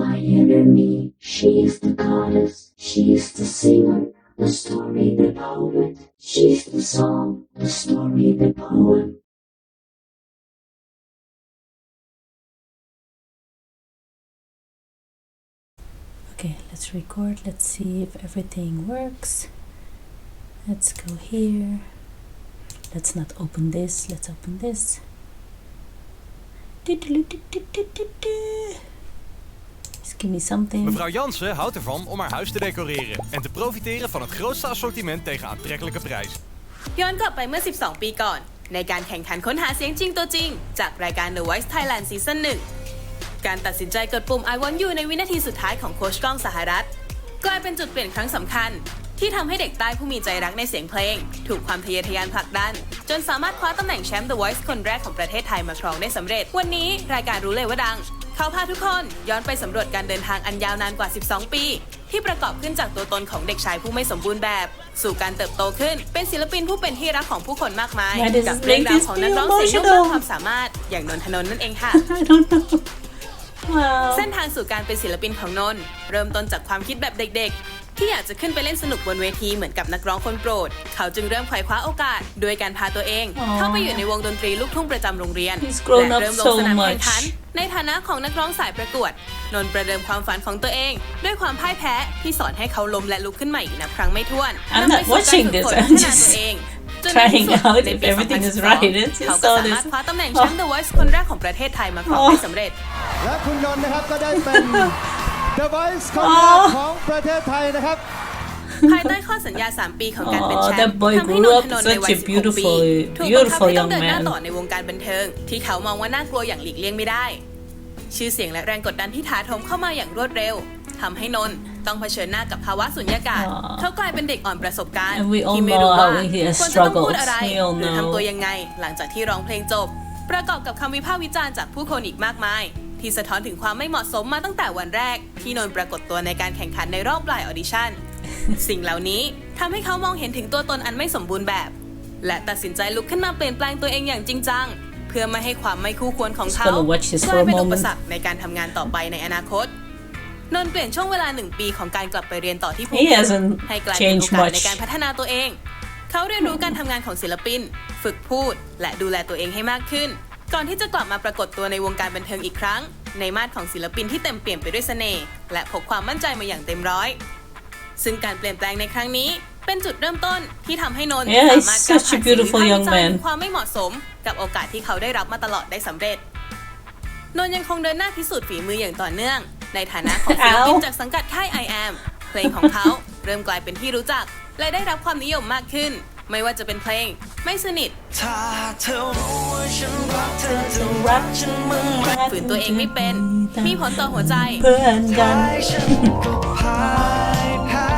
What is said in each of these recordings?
my enemy. She's the goddess, she's the singer, the story, the poet. She's the song, the story, the poem. Okay, let's record. Let's see if everything works. Let's go here. Let's not open this. Let's open this. Just give me something. Mevrouw Jansen houdt ervan om haar huis te decoreren en te profiteren van het grootste assortiment tegen aantrekkelijke prijzen. ย้อนกลับไปเมื่อ 12 ปีก่อนในการแข่งขันค้นหาเสียงจริงตัวจริงจากรายการ The Voice Thailand Season 1 การตัดสินใจกดปุ่ม I Want You ในวินาทีสุดท้ายของโค้ชก้องสหรัฐกลายเป็นจุดเปลี่ยนครั้งสำคัญที่ทำให้เด็กใต้ผู้มีใจรักในเสียงเพลงถูกความทะเยอทะยานผลักดันจนสามารถคว้าตำแหน่งแชมป์ The Voice คนแรกของประเทศไทยมาครองได้สำเร็จวันนี้รายการรู้เลยว่าดังเขาพาทุกคนย้อนไปสำรวจการเดินทางอันยาวนานกว่า 12 ปีที่ประกอบขึ้นจากตัวตนของเด็กชายผู้ไม่สมบูรณ์แบบสู่การเติบโตขึ้นเป็นศิลปินผู้เป็นที่รักของผู้คนมากมายกับเรื่องราวของนักร้องเสียงยกเลิกความสามารถอย่างนนทนนท์นั่นเองค่ะ I don't know. Wow. เส้นทางสู่การเป็นศิลปินของนนท์เริ่มต้นจากความคิดแบบเด็กๆที่อยากจะขึ้นไปเล่นสนุกบนเวทีเหมือนกับนักร้องคนโปรดเขาจึงเริ่มไขว่คว้าโอกาสโดยการพาตัวเองเข้าไปอยู่ในวงดนตรีลูกทุ่งประจำโรงเรียนและเริ่มลงสนามแข่งขันในฐานะของนักร้องสายประกวดนนท์ประเดิมความฝันของตัวเองด้วยความพ่ายแพ้ที่สอนให้เขาล้มและลุกขึ้นใหม่อีกนับครั้งไม่ถ้วน I'm not watching this. I'm just trying out if everything is right. It's เขา just ก็ all สามารถ this. คว้าตำแหน่งแชมป์ The Voice คนแรกของประเทศไทยมาครองได้สำเร็จ และคุณนนท์นะครับก็ได้เป็น The Voice คนแรกของประเทศไทยนะครับ ภายใต้ข้อสัญญา 3 ปีของการเป็นแชม that ป์ boy ทำให้น grew น up ทนนท์ในวัย such a 16 ปี beautiful ถูกบังคับ beautiful ให้ต้อง young เดินหน้า man. ต่อในวงการบันเทิงที่เขามองว่าน่ากลัวอย่างหลีกเลี่ยงไม่ได้ ชื่อเสียงและแรงกดดันที่ถาโถมเข้ามาอย่างรวดเร็วทำให้นนท์ต้องเผชิญหน้ากับภาวะสุญญากาศเขากลายเป็นเด็กอ่อนประสบการณ์ And we all ที่ไม่รู้ว่า know how he has ควรจะต้องพูด struggles. อะไร We all หรือ know. ทำตัวยังไงหลังจากที่ร้องเพลงจบประกอบกับคำวิพากษ์วิจารณ์จากผู้คนอีกมากมายที่สะท้อนถึงความไม่เหมาะสมมาตั้งแต่วันแรกที่นนท์ปรากฏตัวในการแข่งขันในรอบปลายออดิชั่น สิ่งเหล่านี้ทำให้เขามองเห็นถึงตัวตนอันไม่สมบูรณ์แบบ และตัดสินใจลุกขึ้นมาเปลี่ยนแปลงตัวเองอย่างจริงจังเพื่อไม่ให้ความไม่คู่ควรของเขา gonna watch this ก for ลาย a เป็นอุป moment. สรรคในการทำงานต่อไปในอนาคตนนท์เปลี่ยนช่วงเวลา1 ปีของการกลับไปเรียนต่อที่ภู He เก็ต hasn't ให้กลายเป็นโอ changed กาส much. ในการพัฒนาตัวเอง เขาเรียนรู้การทำงานของศิลปิน ฝึกพูด และดูแลตัวเองให้มากขึ้น ก่อนที่จะกลับมาปรากฏตัวในวงการบันเทิงอีกครั้ง ในมาดของศิลปินที่เต็มเปี่ยมไปด้วยเสน่ห์และพกความมั่นใจมาอย่างเต็มร้อย ซึ่งการเปลี่ยนแปลงในครั้งนี้เป็นจุดเริ่มต้นที่ทำให้นนท์ Yeah, สา he's มารถก้าว such ผ่า a นสิ่งวิ beautiful พากษ์ young วิจารณ์ man. ถึงความไม่เหมาะสมกับโอกาสที่เขาได้รับมาตลอดได้สำเร็จนนท์ยังคงเดินหน้าพิสูจน์ฝีมืออย่างต่อเนื่องในฐานะของศิลปินจากสังกัดค่าย I Am เพลงของเขาเริ่มกลายเป็นที่รู้จักและได้รับความนิยมมากขึ้นไม่ว่าจะเป็นเพลงไม่สนิท ถ้าเธอรู้ว่าฉันรักเธอจะรักฉันมึงไหม ฝืนตัวเองไม่เป็นมีผลต่อหัวใจ เพื่อนกัน ฉันก็พ่ายแพ้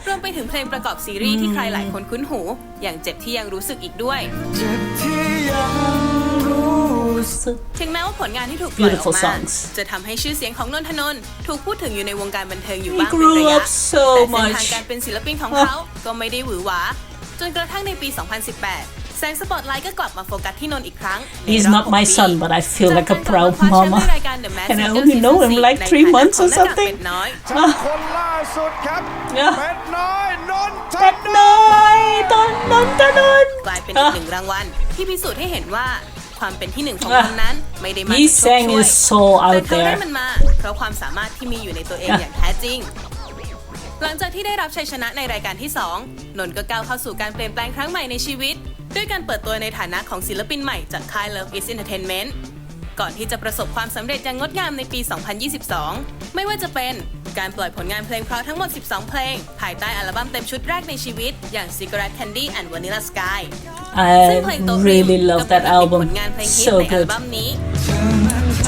รวมไปถึงเพลงประกอบซีรีส์ที่ใครหลายคนคุ้นหูอย่างเจ็บที่ยังรู้สึกอีกด้วย เจ็บที่ยังรู้สึก ถึงแม้ว่าผลงานที่ถูกปล่อยออก Beautiful มา songs. จะทำให้ชื่อเสียงของนนทนนท์ถูกพูดถึงอยู่ในวงการบันเทิงอยู่ He บ้างเป็น grew ระยะ up so แต่เส้นทาง much. การเป็นศิลปินของเขาก็ไม่ได้หวือหวาจนกระทั่งในปี 2018 แสงสปอตไลท์ก็กลับมาโฟกัสที่นนท์อีกครั้งใน He's รอบ not 6 my ปี son, but I feel จาก like a การกลับ proud มาคว้าแชมป์ mama. ในรายการ The Masked And I Singer only know Season him 4 like ใน 3 ฐานะ months ขอ or งหน้ากากเป็ something. ดน้อย จากคนล่าสุดครับ Yeah. เป็ดน้อยนนท เป็ด นน น้อยตอนนนทนนท์ กลายเป็นอีกหนึ่งรางวัลที่พิสูจน์ให้เห็นว่าความเป็นที่หนึ่งของคนนั้นไม่ได้มา He จากโชค sang ช่วย his soul แต่ out เขาได้ there. มันมาเพราะความสามารถที่มีอยู่ในตัวเองอย่างแท้จริง หลังจากที่ได้รับชัยชนะในรายการที่ 2 นนท์ก็ก้าวเข้าสู่การเปลี่ยนแปลงครั้งใหม่ในชีวิตด้วยการเปิดตัวในฐานะของศิลปินใหม่จากค่าย Love is Entertainment ก่อนที่จะประสบความสำเร็จอย่างงดงามในปี 2022 ไม่ว่าจะเป็นการปล่อยผลงานเพลงเพราะทั้งหมด 12 เพลง ภายใต้อัลบั้มเต็มชุดแรกในชีวิตอย่าง Cigarette Candy and Vanilla Sky ซึ่งเพลง I โต๊ะริม really ก็ love เป็น that อีกหนึ่ง album. ผลงานเพลงฮิต So ในอัล good. บั้มนี้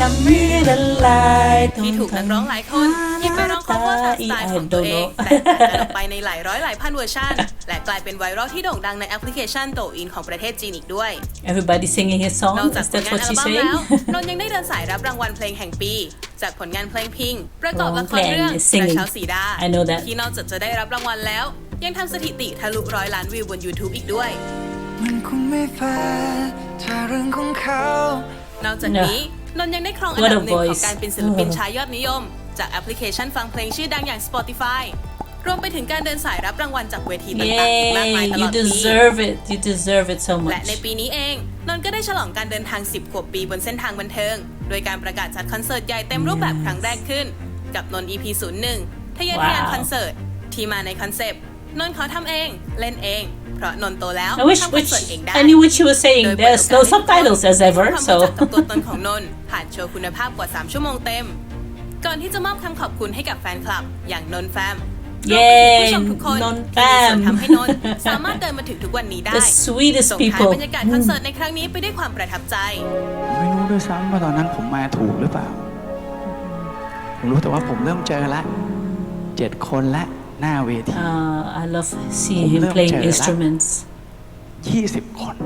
จำไม่ละลายตรง ที่ถูกนักร้องหลายคนหยิบไปร้อง cover ตามสไตล์ของตัวเองแตกต่างกันออกไปในหลายร้อยหลายพันเวอร์ชันและกลายเป็นไวรัลที่โด่งดังในแอปพลิเคชันโตอินของประเทศจีนอีกด้วย Everybody singing his นอก song. จาก Is ผล that งาน what อัล she's บั้ม saying? แล้วนนท์ยังได้เดินสายรับรางวัลเพลงแห่งปี จากผลงานเพลงพิงประกอบละครเรื่อง Singing. กระเช้าสีดา I know that. ที่นอกจากจะได้รับรางวัลแล้ว ยังทำสถิติทะลุ100 ล้านวิวบน YouTube อีกด้วย มันคงไม่แฟร์ถ้าเรื่องของเขา นอกจากนี้ นนท์ยังได้ครองอันดับหนึ่งของการเป็นศิลปินชายยอดนิยมจากแอปพลิเคชันฟังเพลงชื่อดังอย่าง Spotify รวมไปถึงการเดินสายรับรางวัลจากเวทีต่างๆมากมายตลอดปี You deserve it so much และในปีนี้เองนนท์ก็ได้ฉลองการเดินทาง10ขวบปีบนเส้นทางบันเทิงโดยการประกาศจัดคอนเสิร์ตใหญ่เต็มรูปแบบครั้งแรกขึ้นกับนนท์ EP 01ทะเยอทะยานคอนเสิร์ตที่มาในคอนเซปต์นนท์ขอทำเองเล่นเองเพราะนนท์โตแล้วทำคอนเสิร์ตเองได้ I knew what she was saying there's no subtitles as ever so กับตัวตนของนนท์ผ่านโชว์คุณภาพกว่า3ชั่วโมงเต็มก่อนที่จะมอบคำขอบคุณให้กับแฟนคลับอย่างนนท์แฟมรวมไปถึงผู้ชมทุกคนที่มีส่วนทำให้นนท์สามารถเดินมาถึงทุกวันนี้ได้ The sweetest ส่งท้าย people บรรยากาศคอนเสิร์ตในครั้งนี้ไปด้วยความประทับใจ ไม่รู้ด้วยซ้ำว่าตอนนั้นผมมาถูกหรือเปล่าผมรู้แต่ว่าผมเริ่มเจอละ7 คนละหน้าเวที I love seeing him playing instruments 20 คน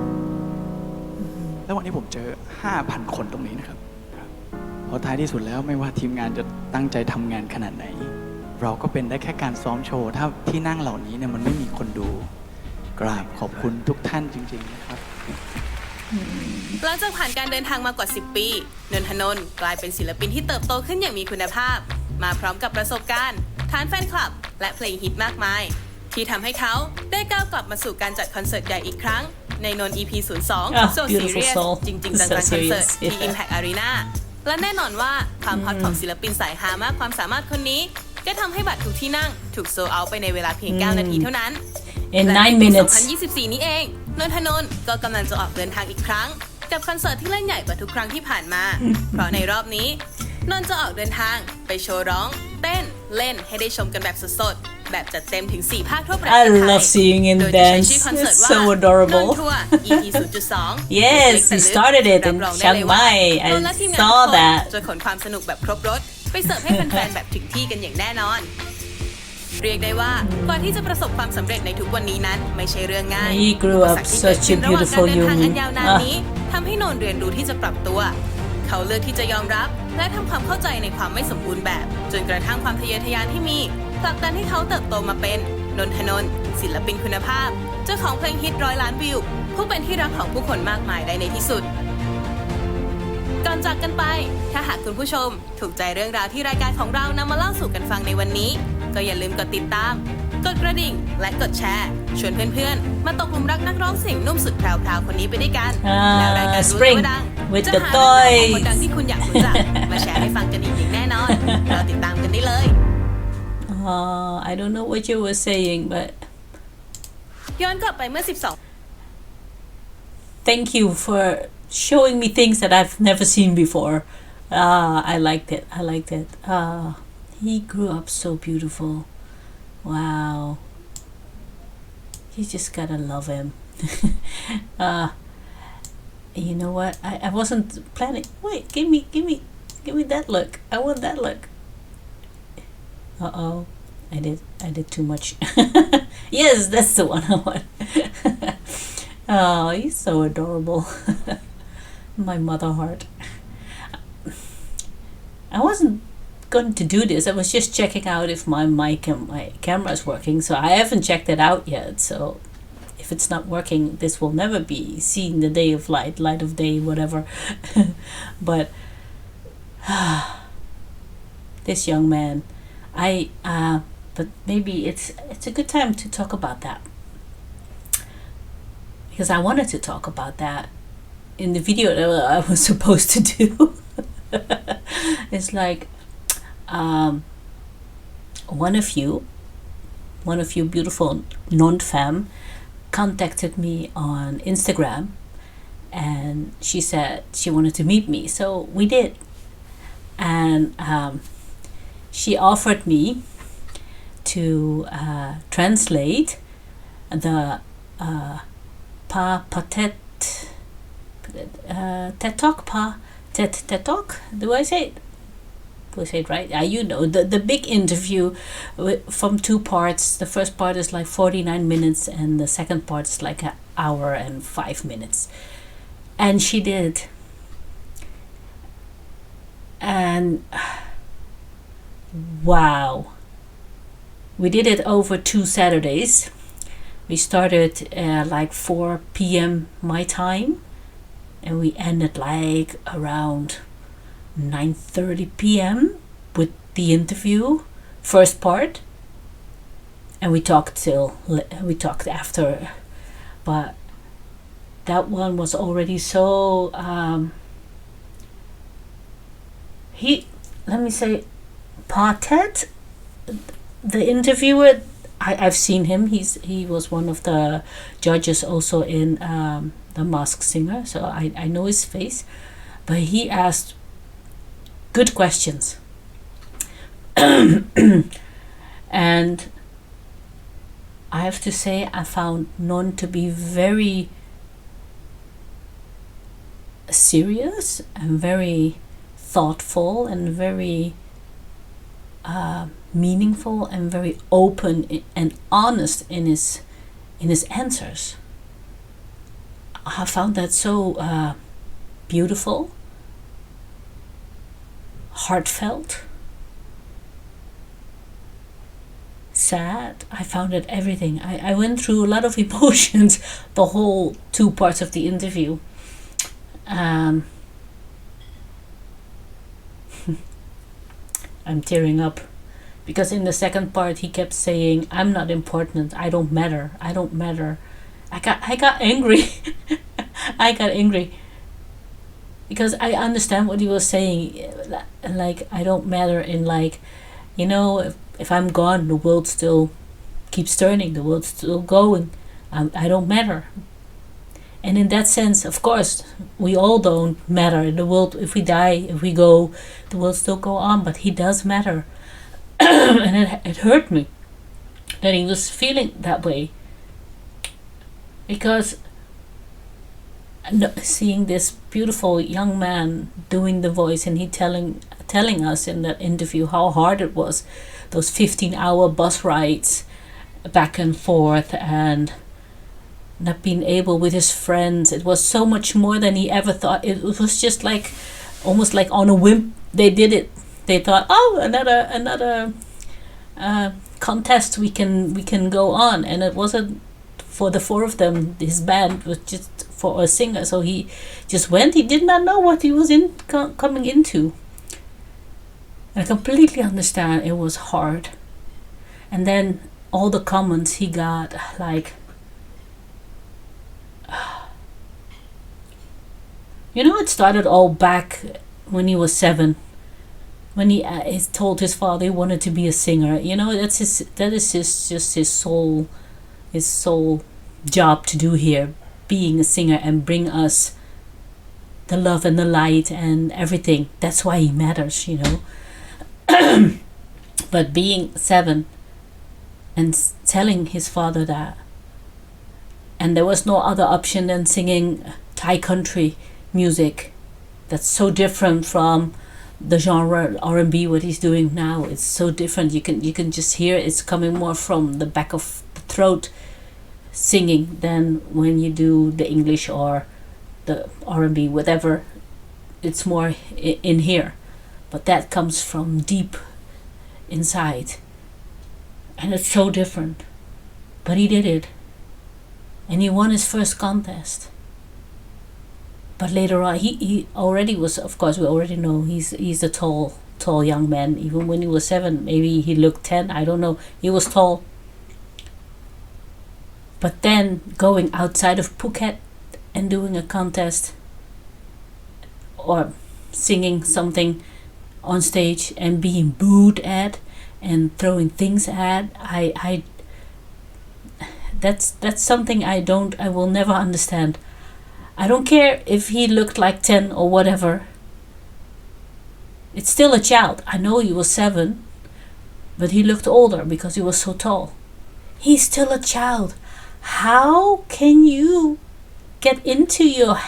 แล้ววันนี้ผมเจอ 5,000 คนตรงนี้นะครับเพราะท้ายที่สุดแล้วไม่ว่าทีมงานจะตั้งใจทำงานขนาดไหนเราก็เป็นได้แค่การซ้อมโชว์ถ้าที่นั่งเหล่านี้เนี่ยมันไม่มีคนดูกราบขอบคุณทุกท่านจริงๆนะครับหลังจากผ่านการเดินทางมากว่า10 ปีนนทนนท์กลายเป็นศิลปินที่เติบโตขึ้นอย่างมีคุณภาพมาพร้อมกับประสบการณ์ฐานแฟนคลับและเพลงฮิตมากมายที่ทำให้เขาได้ก้าวกลับมาสู่การจัดคอนเสิร์ตใหญ่อีกครั้งในนนท์ EP 02 So Serious จริงๆจังๆคอนเสิร์ตที่ Impact Arena และแน่นอนว่าความฮอตของศิลปินสายฮามากความสามารถคนนี้ก็ทำให้บัตรทุกที่นั่งถูกโซลเอาท์ไปในเวลาเพียง 9 นาทีเท่านั้น In และใน 9 ปี minutes 2024 นี้เองนนทนนท์ก็กำลังจะออกเดินทางอีกครั้งกับคอนเสิร์ตที่เล่นใหญ่กว่าทุกครั้งที่ผ่านมา เพราะในรอบนี้นนท์จะออกเดินทางไปโชว์ร้องเต้นเล่นให้ได้ชมกันแบบสดๆแบบจัดเต็มถึง4 ภาคทั่วประเทศไทย I love seeing him โดยจะใช้ dance ชื่อคอนเสิร์ต it's ว่า so นน adorable ทัวร์ EP 0.2 Yes he started it รั in บรองได้ Chiang เลยว่า Mai นนท์และทีม I งานทุก saw คน that จะขนความสนุกแบบครบรถไปเสิร์ฟให้แฟนๆแบบถึงที่กันอย่างแน่นอน เรียกได้ว่ากว่าที่จะประสบความสำเร็จในทุกวันนี้นั้นไม่ใช่เรื่องง่าย He grew up such a beautiful ระหว่างการเดินทางอัน human ยาวนานนี้ทำให้นนท์เรียนรู้ที่จะปรับตัว เขาเลือกที่จะยอมรับและทำความเข้าใจในความไม่สมบูรณ์แบบจนกระทั่งความทะเยอทะยานที่มีผลักดันให้เขาเติบโตมาเป็นนนทนนท์ศิลปินคุณภาพเจ้าของเพลงฮิต100 ล้านวิวผู้เป็นที่รักของผู้คนมากมายได้ในที่สุดก่อนจากกันไปถ้าหากคุณผู้ชมถูกใจเรื่องราวที่รายการของเรานำมาเล่าสู่กันฟังในวันนี้ก็อย่าลืมกดติดตามกดกระดิ่งและกดแชร์ชวนเพื่อนๆมาตกหลุมรักนักร้องเสียงนุ่มสุดแพรวๆคนนี้ไปด้วยกันแล้วรายการรู้ตัวดัง with จะ the หาเรื่องราวของคน toys ดังที่คุณอยากรู้จักมาแชร์ให้ฟังกันอีกอย่างแน่นอนเราติดตามกันได้เลย I don't know what you were saying but ย้อนกลับไปเมื่อ12 thank you for showing me things that I've never seen before I liked it he grew up so beautiful wow you just gotta love him you know what I wasn't planning wait give me that look I want that look uh-oh I did too much yes that's the one I want oh he's so adorable my mother heart I wasn't going to do this I was just checking out if my mic and my camera is working so I haven't checked it out yet so if it's not working this will never be seen the day of light of day whatever but this young man but maybe it's a good time to talk about that because I wanted to talk about that in the video that I was supposed to do it's like one of you beautiful Nont fam contacted me on Instagram and she said she wanted to meet me so we did and she offered me to translate the Pa TedTalk Pa TedTalk do I say it right? You know the big interview from 2 parts. The first part is like 49 minutes and the second part is like an hour and 5 minutes and she did and wow we did it over 2 Saturdays. We started like 4 p.m. my time and we ended like around 9:30 p.m. with the interview, first part, and we talked after, but that one was already so let me say, Pa Ted, the interviewer, I've seen him. He was one of the judges also in The Masked Singer, so I know his face. But he asked good questions. And I have to say, I found Nont to be very serious and very thoughtful and very meaningful and very open and honest in his answers. I found that so beautiful, heartfelt, sad. I found it everything. I went through a lot of emotions the whole 2 parts of the interview. I'm tearing up because in the second part he kept saying, I'm not important, I don't matter. I got angry. I got angry because I understand what he was saying, like I don't matter in like, you know, if I'm gone, the world still keeps turning, the world's still going. I don't matter. And in that sense, of course, we all don't matter in the world. If we die, if we go, the world still go on, but he does matter. And it hurt me that he was feeling that way, because seeing this beautiful young man doing the voice, and he telling us in that interview how hard it was, those 15-hour bus rides back and forth, and not being able with his friends. It was so much more than he ever thought. It was just like almost like on a whim they did it. They thought, oh, another contest we can go on, and it wasn't for the 4 of them. His band was just for a singer, so he just went. He did not know what he was coming into. And I completely understand it was hard. And then all the comments he got, like, you know, it started all back when he was 7, when he told his father he wanted to be a singer. You know, that is just his sole job to do here, being a singer and bring us the love and the light and everything. That's why he matters, you know. But being 7 and telling his father that, and there was no other option than singing Thai country music that's so different from the genre R&B what he's doing now. It's so different. You can just hear it's coming more from the back of the throat singing than when you do the English or the R&B, whatever. It's more in here, but that comes from deep inside, and it's so different. But he did it, and he won his first contest. But later on, he already was, of course, we already know he's a tall young man. Even when he was 7, maybe he looked 10, I don't know. He was tall. But then going outside of Phuket and doing a contest or singing something on stage and being booed at and throwing things at, that's something I will never understand. I don't care if he looked like 10 or whatever. It's still a child. I know he was 7, but he looked older because he was so tall. He's still a child. How can you get into your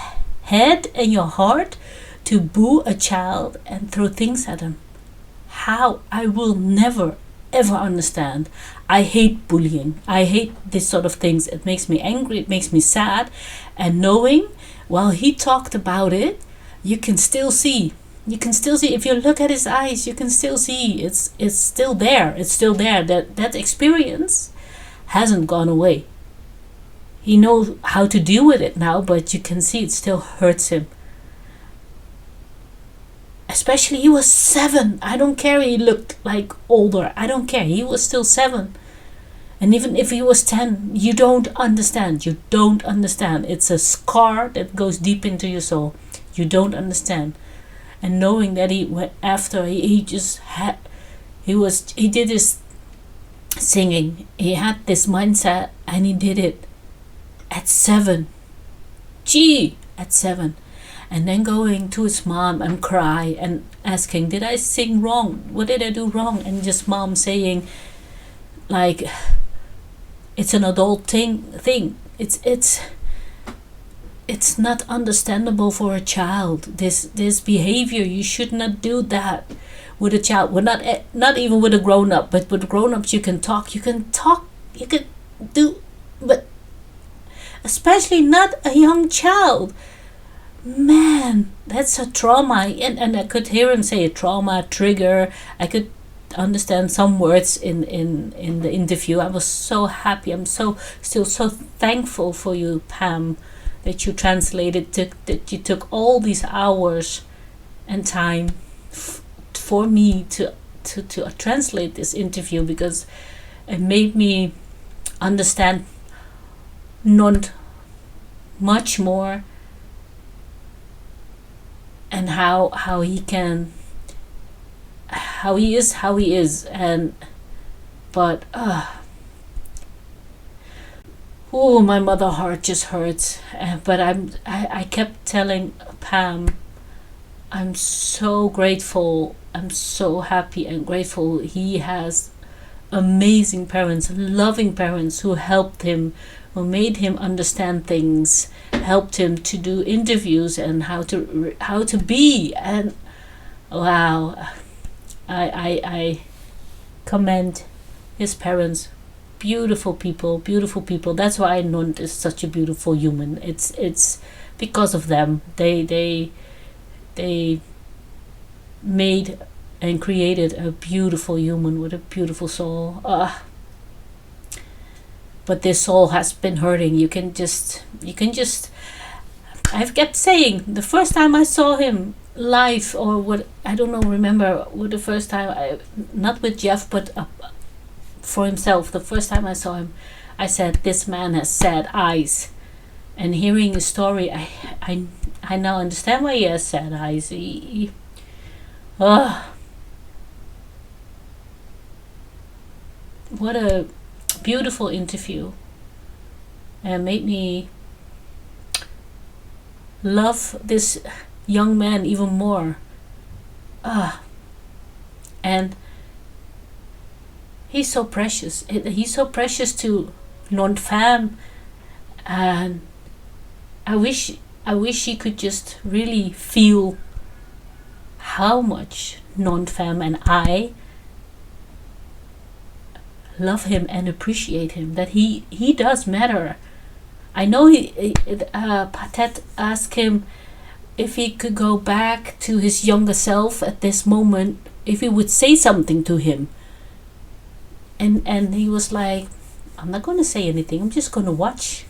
head and your heart to boo a child and throw things at him? How? I will never ever understand. I hate bullying. I hate this sort of things. It makes me angry. It makes me sad. And knowing, while he talked about it, you can still see. If you look at his eyes, you can still see. It's still there. It's still there. That experience hasn't gone away. He knows how to deal with it now, but you can see it still hurts him. Especially he was 7. I don't care he looked like older. I don't care. He was still 7. And even if he was 10, you don't understand. You don't understand. It's a scar that goes deep into your soul. You don't understand. And knowing that he went after, he did his singing. He had this mindset and he did it at 7. Gee, at 7. And then going to his mom and cry and asking, did I sing wrong? What did I do wrong? And just mom saying, like, it's an adult thing. It's not understandable for a child. This behavior, you should not do that with a child. Well, not even with a grown up, but with grown ups you can talk. You can do, but especially not a young child. Man, that's a trauma. And I could hear him say a trauma, trigger. I could understand some words in the interview. I was so happy. I'm still so thankful for you, Pam, that you translated, that you took all these hours and time for me to translate this interview, because it made me understand Nont much more, and how he is, and but my mother heart just hurts. But I kept telling Pam, I'm so grateful, I'm so happy and grateful he has amazing parents, loving parents who helped him, who made him understand things, helped him to do interviews and how to be. And wow, I commend his parents. Beautiful people. That's why Nont is such a beautiful human. It's because of them. They made and created a beautiful human with a beautiful soul. But this soul has been hurting. You can just I've kept saying, the first time I saw him live, or what, I don't know, remember what the first time, not with Jeff, but for himself, the first time I saw him, I said, this man has sad eyes. And hearing his story, I now understand why he has sad eyes. What a beautiful interview, and made me love this young man even more. And he's so precious. He's so precious to Nont fam, and I wish he could just really feel how much Nont fam and I love him and appreciate him, that he does matter. I know Pa Ted asked him if he could go back to his younger self at this moment, if he would say something to him, and he was like, I'm not going to say anything, I'm just going to watch.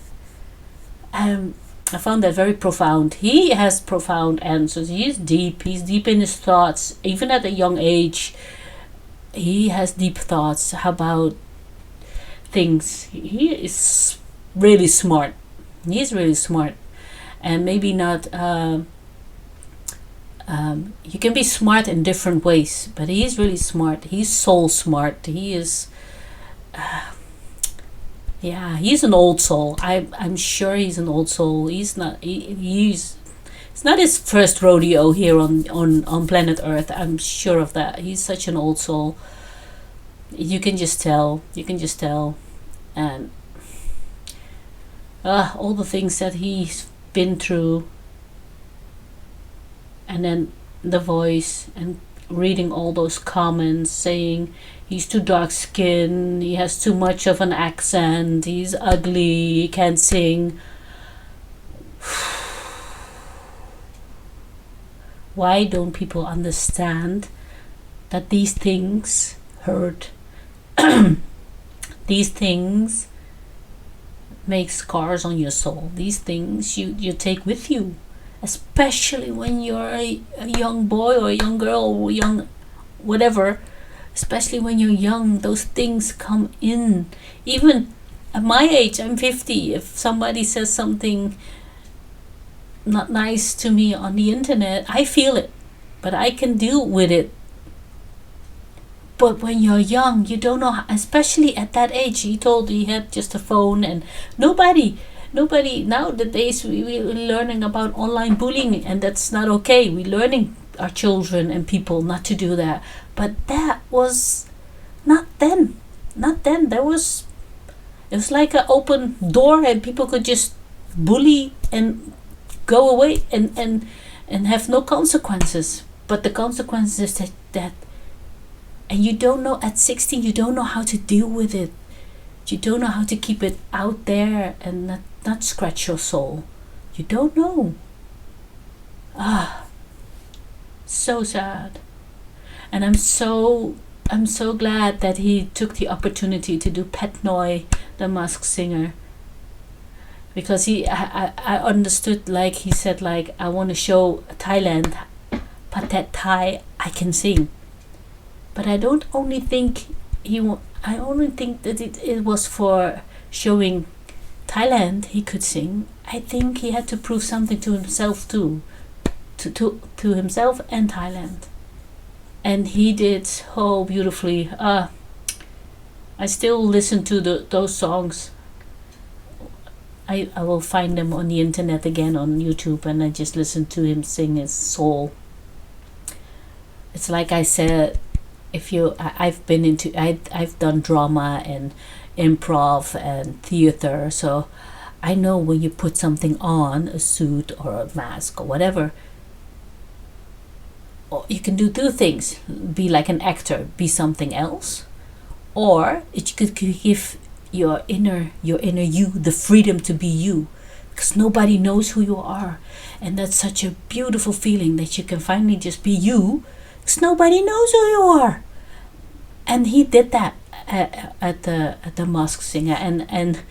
I found that very profound. He has profound answers. He's deep in his thoughts, even at a young age. He has deep thoughts about things. He is really smart. He's really smart. And maybe not, you can be smart in different ways, but he's really smart. He's soul smart. He is, he's an old soul. I'm sure he's an old soul. It's not his first rodeo here on planet Earth. I'm sure of that. He's such an old soul. You can just tell. And all the things that he's been through, and then the voice, and reading all those comments saying he's too dark skinned, he has too much of an accent, he's ugly, he can't sing. Why don't people understand that these things hurt? These things make scars on your soul. These things you take with you, especially when you're a young boy or a young girl or young whatever. Especially when you're young, those things come in. Even at my age, I'm 50. If somebody says something not nice to me on the internet, I feel it, but I can deal with it. But when you're young, you don't know, especially at that age. He told he had just a phone, and nobody nowadays we're learning about online bullying, and that's not okay. We're learning our children and people not to do that. But that was not then. It was like an open door, and people could just bully and go away and have no consequences. But the consequences is that and you don't know, at 16 you don't know how to deal with it. You don't know how to keep it out there and not scratch your soul. You don't know. So sad. And I'm so glad that he took the opportunity to do Pet Noi, the Masked Singer, because I understood, like he said, like, I want to show Thailand, Pa Tedtalk, I can sing. But I don't only think I only think that it was for showing Thailand he could sing. I think he had to prove something to himself too, to himself and Thailand. And he did so beautifully. I still listen to those songs. I will find them on the internet again on YouTube, and I just listen to him sing his soul. It's like I said, I've done drama and improv and theater, so I know when you put something on, a suit or a mask or whatever, or you can do two things: be like an actor, be something else, or it could give your inner you the freedom to be you, because nobody knows who you are, and that's such a beautiful feeling that you can finally just be you, because nobody knows who you are. And he did that at the Masked Singer, and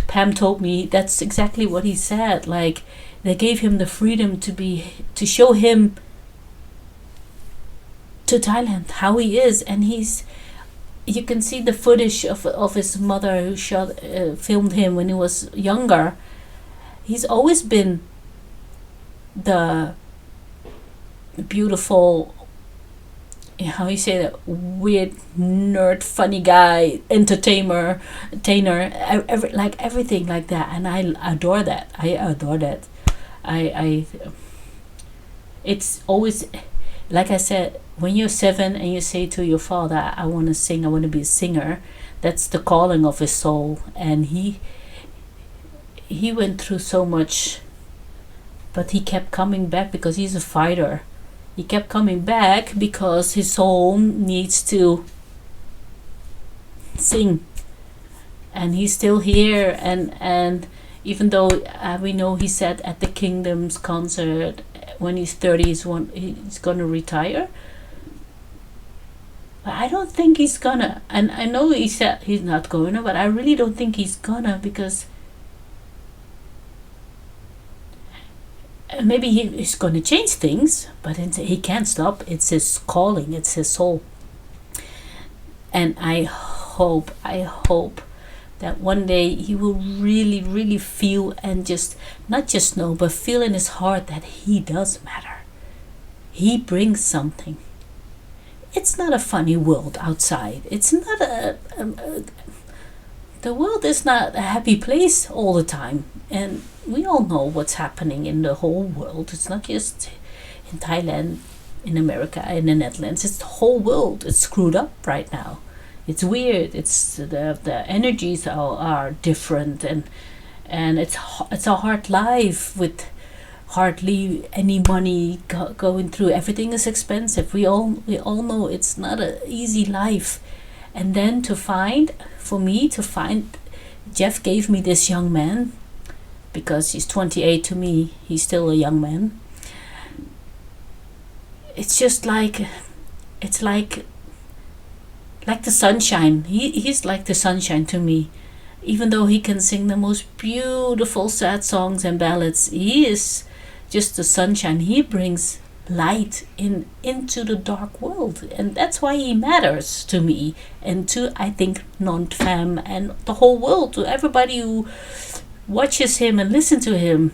Pam told me that's exactly what he said. Like, they gave him the freedom to show him to Thailand how he is, and you can see the footage of his mother who filmed him when he was younger. He's always been the beautiful, how you say that, weird nerd, funny guy, entertainer, like everything like that, and I adore that. It's always, like I said, when you're 7 and you say to your father, I want to sing, I want to be a singer, that's the calling of his soul. And he went through so much, but he kept coming back because he's a fighter. He kept coming back because his soul needs to sing, and he's still here. And even though we know he said at the Kingdom's concert when he's 30 he's gonna retire, but I don't think he's gonna. And I know he said he's not going to, but I really don't think he's gonna, because maybe he's going to change things, but he can't stop. It's his calling, it's his soul. And I hope that one day he will really, really feel, and just not just know, but feel in his heart that he does matter. He brings something. It's not a funny world outside. It's not the world is not a happy place all the time, and we all know what's happening in the whole world. It's not just in Thailand, in America, in the Netherlands. It's the whole world. It's screwed up right now. It's weird. It's the energies are different, and it's a hard life with hardly any money going through. Everything is expensive. We all know it's not an easy life. And then for me to find, Jeff gave me this young man, because he's 28 to me, he's still a young man. It's just like the sunshine. He's like the sunshine to me. Even though he can sing the most beautiful sad songs and ballads, he is just the sunshine. He brings light into the dark world, and that's why he matters to me and to, I think, Nont fam and the whole world, to everybody who watches him and listen to him.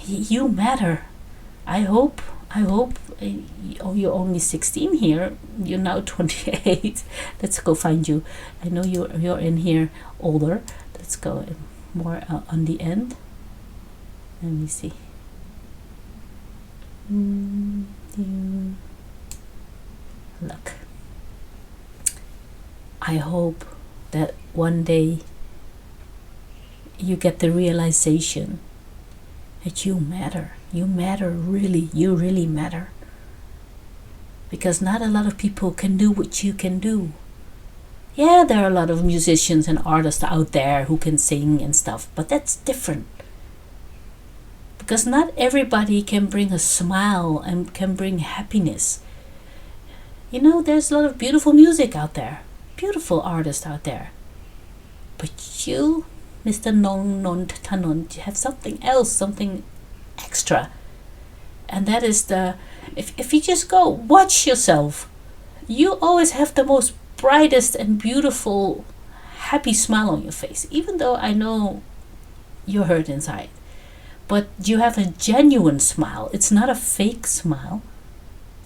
You matter. I hope you're only 16 here. You're now 28. Let's go find you. I know you're in here older. Let's go more on the end. Let me see. Look. I hope that one day you get the realization that you matter. You matter, really. You really matter. Because not a lot of people can do what you can do. Yeah, there are a lot of musicians and artists out there who can sing and stuff, but that's different. Because not everybody can bring a smile and can bring happiness. You know, there's a lot of beautiful music out there. Beautiful artists out there. But you, Mr. Nont Tanont, you have something else, something extra. And that is if you just go watch yourself, you always have the most brightest and beautiful, happy smile on your face. Even though I know you're hurt inside. But you have a genuine smile. It's not a fake smile.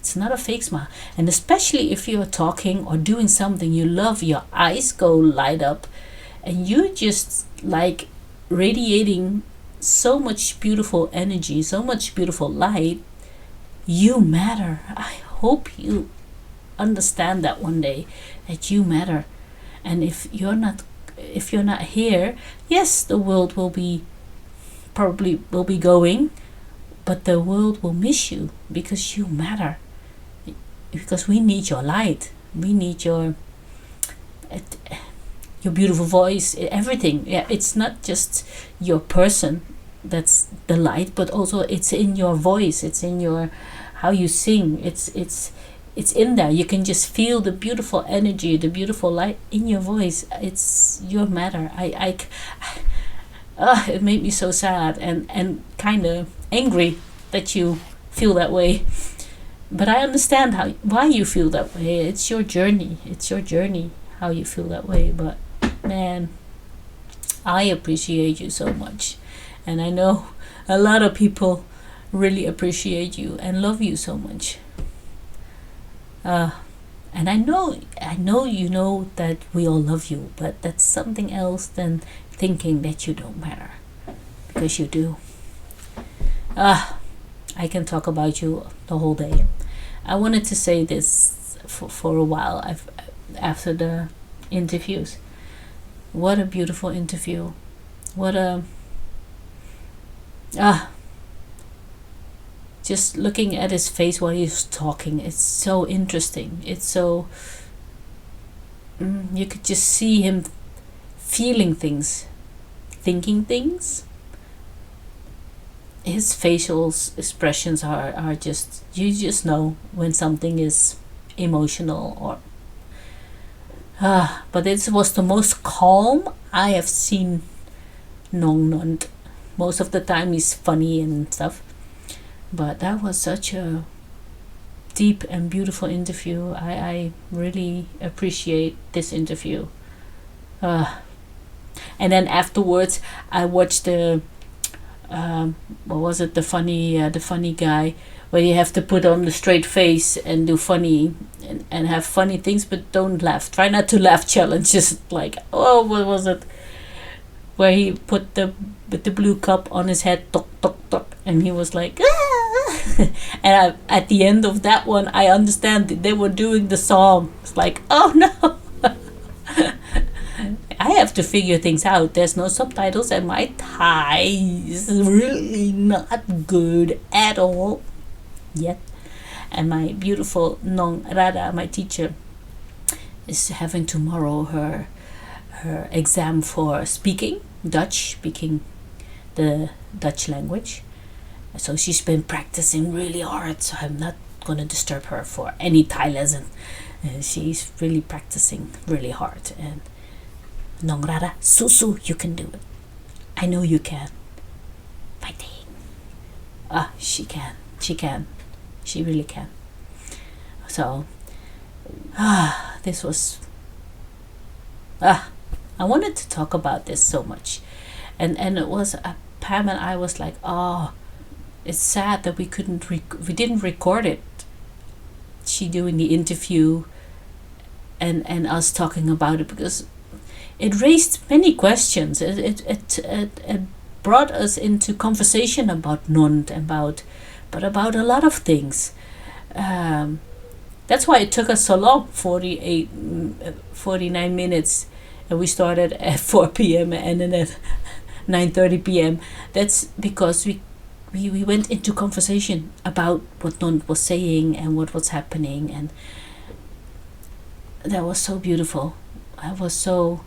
It's not a fake smile. And especially if you're talking or doing something you love, your eyes go light up and you just like radiating so much beautiful energy, so much beautiful light. You matter. I hope you understand that one day, that you matter. And if you're not here, yes, the world will be going, but the world will miss you because you matter. Because we need your light. We need your beautiful voice, everything. Yeah, it's not just your person that's the light, but also it's in your voice. It's in your how you sing. It's in there. You can just feel the beautiful energy, the beautiful light in your voice. It's your matter. It made me so sad and kind of angry that you feel that way. But I understand why you feel that way. It's your journey. It's your journey how you feel that way. But man, I appreciate you so much. And I know a lot of people really appreciate you and love you so much. And I know you know that we all love you, but that's something else than thinking that you don't matter. Because you do. I can talk about you the whole day. I wanted to say this for a while after the interviews. What a beautiful interview. What a just looking at his face while he's talking, it's so interesting. It's so you could just see him feeling things, thinking things. His facial expressions are just, you just know when something is emotional or but it was the most calm I have seen Nont. Most of the time he's funny and stuff, but that was such a deep and beautiful interview. I really appreciate this interview. And then afterwards I watched the what was it, the funny guy where you have to put on the straight face and do funny and have funny things, but don't laugh, try not to laugh challenge. Just like, oh, what was it, where he put the blue cup on his head, tok tok tok, and he was like and at the end of that one I understand that they were doing the song. It's like, oh no. I have to figure things out. There's no subtitles and my Thai is really not good at all yet. And my beautiful Nong Rada, my teacher, is having tomorrow her exam for speaking the Dutch language. So she's been practicing really hard, so I'm not going to disturb her for any Thai lesson. She's really practicing really hard. And Nong Rada, Susu, you can do it. I know you can. Fighting. She can. She really can. So this was I wanted to talk about this so much, and it was Pam and I was like, it's sad that we didn't record it. She doing the interview and us talking about it, because it raised many questions. It brought us into conversation about Nont, about a lot of things. That's why it took us so long, 49 minutes, and we started at 4 p.m. and then at 9:30 p.m. That's because we went into conversation about what Nont was saying and what was happening, and that was so beautiful. It was so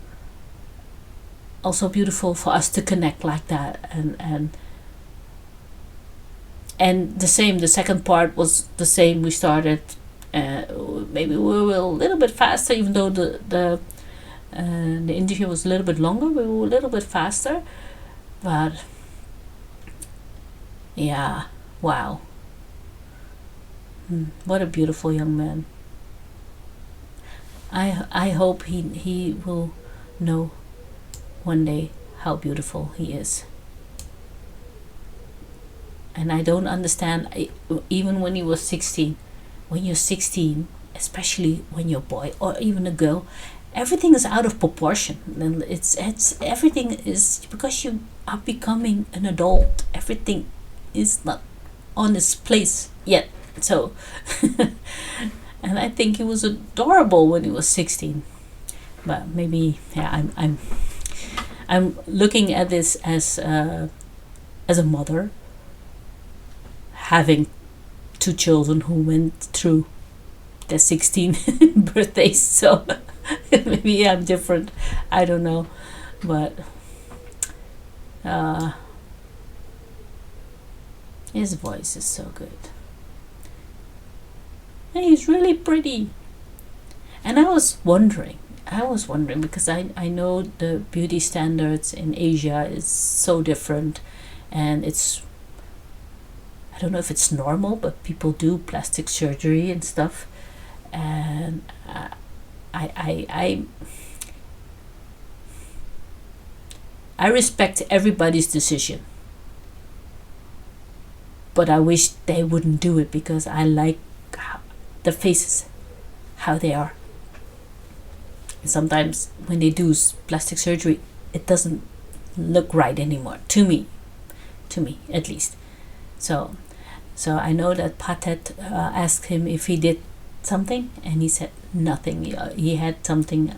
also beautiful for us to connect like that, and the same. The second part was the same. We started. Maybe we were a little bit faster, even though the interview was a little bit longer. We were a little bit faster, but yeah, wow. What a beautiful young man. I hope he will know one day how beautiful he is. And I don't understand, even when he was 16. When you're 16, especially when you're a boy or even a girl, everything is out of proportion, and it's everything is because you are becoming an adult. Everything is not on its place yet. So, and I think he was adorable when he was 16. But maybe, yeah, I'm looking at this as a mother having 2 children who went through their 16 birthdays, so maybe I'm different. I don't know, but his voice is so good. And he's really pretty. And I was wondering because I know the beauty standards in Asia is so different, and I don't know if it's normal, but people do plastic surgery and stuff, and I respect everybody's decision, but I wish they wouldn't do it, because I like the faces, how they are. And sometimes when they do plastic surgery, it doesn't look right anymore, to me at least. So I know that Pa Ted asked him if he did something, and he said nothing. He had something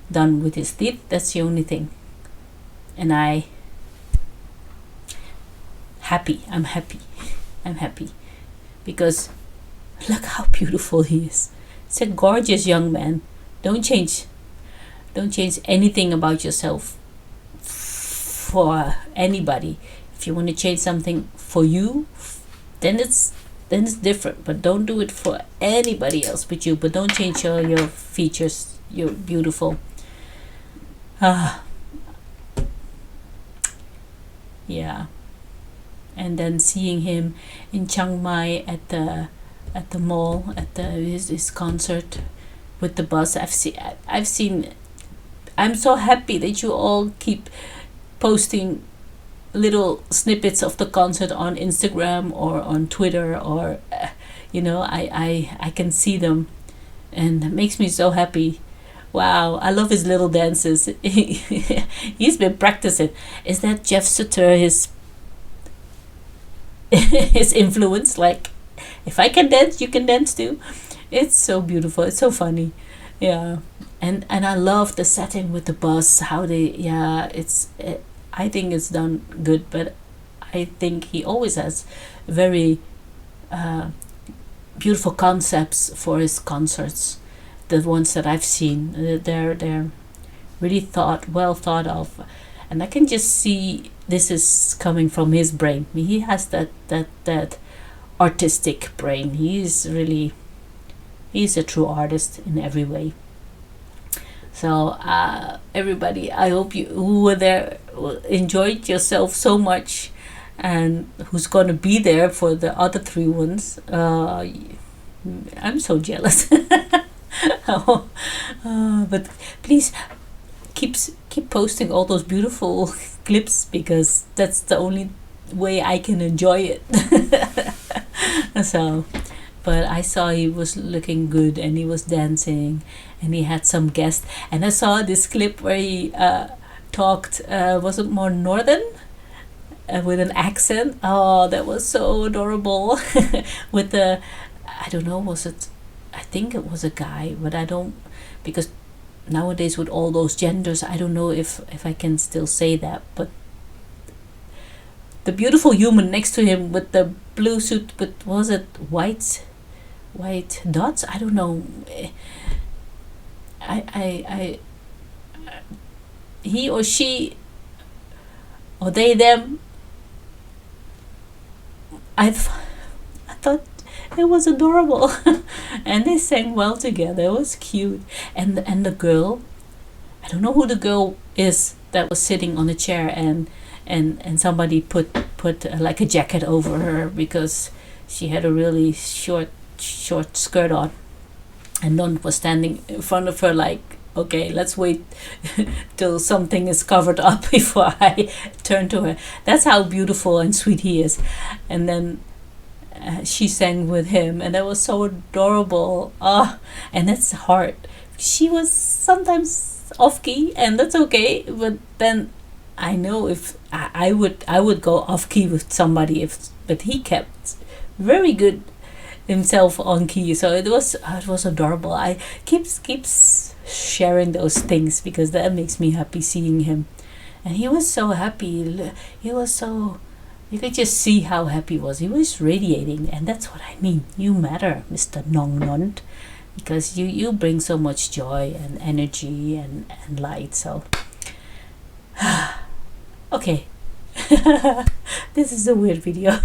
done with his teeth. That's the only thing. And I'm happy because look how beautiful he is. He's a gorgeous young man. Don't change anything about yourself for anybody. If you want to change something for you, then it's different, but don't do it for anybody else but you. But don't change your features. You're beautiful. Yeah. And then seeing him in Chiang Mai at the mall at his concert with the bus. I've seen. I'm so happy that you all keep posting little snippets of the concert on Instagram or on Twitter, or I can see them, and it makes me so happy. Wow, I love his little dances. He's been practicing. Is that Jeff Sutter his influence? Like, if I can dance, you can dance too. It's so beautiful. It's so funny. Yeah, and I love the setting with the bus. How they I think it's done good, but I think he always has very beautiful concepts for his concerts. The ones that I've seen, they're really well thought of, and I can just see this is coming from his brain. He has that artistic brain. He's a true artist in every way. So everybody, I hope you who were there enjoyed yourself so much, and who's going to be there for the other 3 ones. I'm so jealous. But please keep posting all those beautiful clips, because that's the only way I can enjoy it. So, but I saw he was looking good and he was dancing and he had some guests, and I saw this clip where he talked, was it more northern? With an accent. Oh, that was so adorable. With the, I don't know, I think it was a guy, but I don't, because nowadays with all those genders, I don't know if I can still say that, but the beautiful human next to him with the blue suit, but was it white dots? I don't know. He or she, or they, them, I thought it was adorable. And they sang well together. It was cute. And the girl, I don't know who the girl is that was sitting on a chair, and somebody put like a jacket over her because she had a really short skirt on, and Nont was standing in front of her like, okay, let's wait till something is covered up before I turn to her. That's how beautiful and sweet he is. And then she sang with him, and that was so adorable. And that's hard. She was sometimes off key, and that's okay. But then I know if I would go off key with somebody, but he kept very good himself on key. So it was adorable. I keeps sharing those things because that makes me happy seeing him, and he was so happy. He was so, you could just see how happy he was. He was radiating, and that's what I mean. You matter, Mr. Nont, because you bring so much joy and energy and light. So okay. This is a weird video.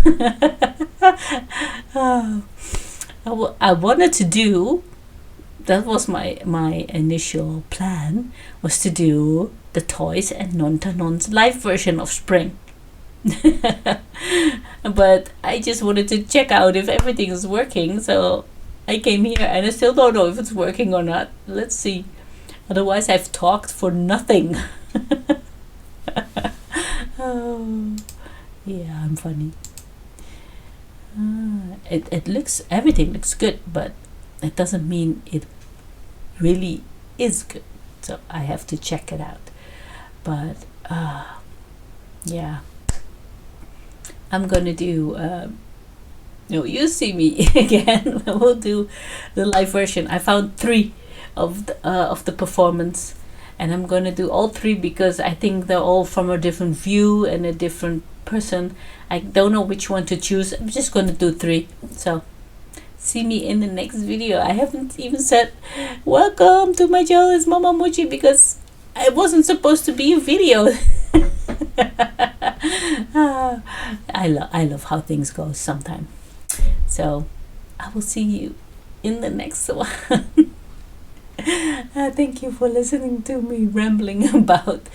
I wanted to do, that was my initial plan, was to do the Toys and Nont Tanont live version of Spring. But I just wanted to check out if everything is working, so I came here, and I still don't know if it's working or not. Let's see. Otherwise I've talked for nothing. Oh, yeah, I'm funny. Everything looks good, but it doesn't mean it really is good. So I have to check it out. But yeah, I'm gonna do. No, you see me again. We'll do the live version. I found 3 of the performance, and I'm gonna do all 3 because I think they're all from a different view and a different person. I don't know which one to choose. I'm just gonna do 3. So see me in the next video. I haven't even said welcome to my channel. It's Mama Mochi because it wasn't supposed to be a video. I love how things go sometimes. So I will see you in the next one. Thank you for listening to me rambling about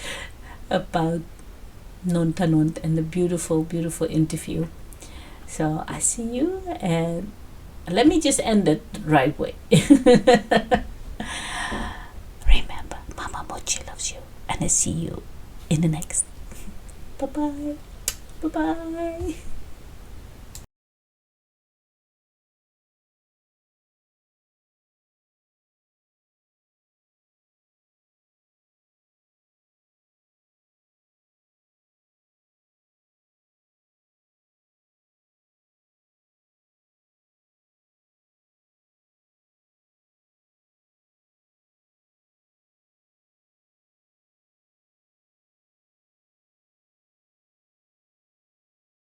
Nont Tanont and the beautiful interview. So I see you, and let me just end it right way. Remember, Mama Mochi loves you, and I see you in the next. Bye bye.